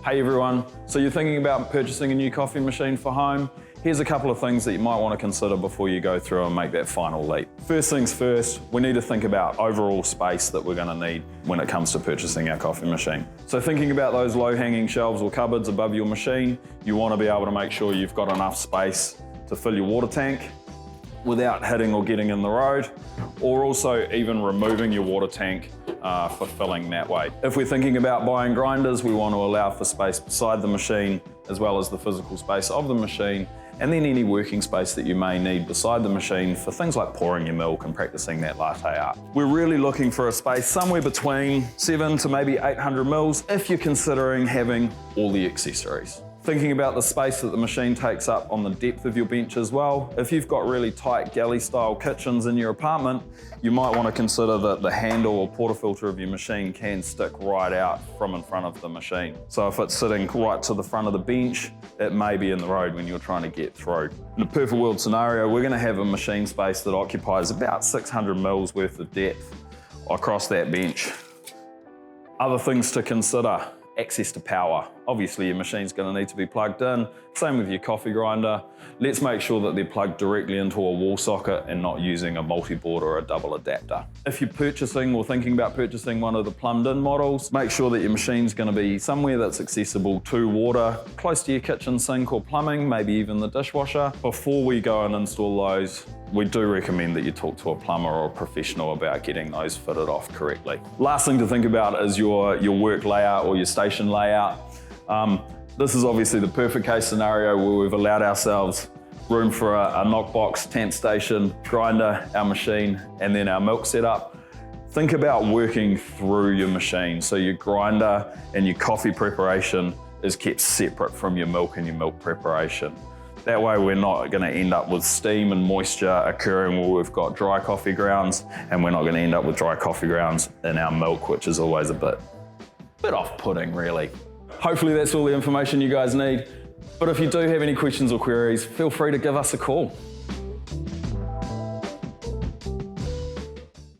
Hey everyone, so you're thinking about purchasing a new coffee machine for home? Here's a couple of things that you might want to consider before you go through and make that final leap. First things first, we need to think about overall space that we're going to need when it comes to purchasing our coffee machine. So thinking about those low-hanging shelves or cupboards above your machine, you want to be able to make sure you've got enough space to fill your water tank without hitting or getting in the road, or also even removing your water tank for filling that way. If we're thinking about buying grinders, we want to allow for space beside the machine as well as the physical space of the machine, and then any working space that you may need beside the machine for things like pouring your milk and practicing that latte art. We're really looking for a space somewhere between 7 to maybe 800 mils if you're considering having all the accessories. Thinking about the space that the machine takes up on the depth of your bench as well. If you've got really tight galley style kitchens in your apartment, you might want to consider that the handle or portafilter of your machine can stick right out from in front of the machine. So if it's sitting right to the front of the bench, it may be in the road when you're trying to get through. In a perfect world scenario, we're going to have a machine space that occupies about 600 mils worth of depth across that bench. Other things to consider. Access to power. Obviously your machine's going to need to be plugged in, same with your coffee grinder. Let's make sure that they're plugged directly into a wall socket and not using a multi-board or a double adapter. If you're purchasing or thinking about purchasing one of the plumbed in models, make sure that your machine's going to be somewhere that's accessible to water, close to your kitchen sink or plumbing, maybe even the dishwasher. Before we go and install those, we do recommend that you talk to a plumber or a professional about getting those fitted off correctly. Last thing to think about is your work layout or your station layout. This is obviously the perfect case scenario where we've allowed ourselves room for a knockbox, tent station, grinder, our machine, and then our milk setup. Think about working through your machine. So your grinder and your coffee preparation is kept separate from your milk and your milk preparation. That way we're not going to end up with steam and moisture occurring where we've got dry coffee grounds, and we're not going to end up with dry coffee grounds in our milk, which is always a bit off-putting really. Hopefully that's all the information you guys need, but if you do have any questions or queries, feel free to give us a call.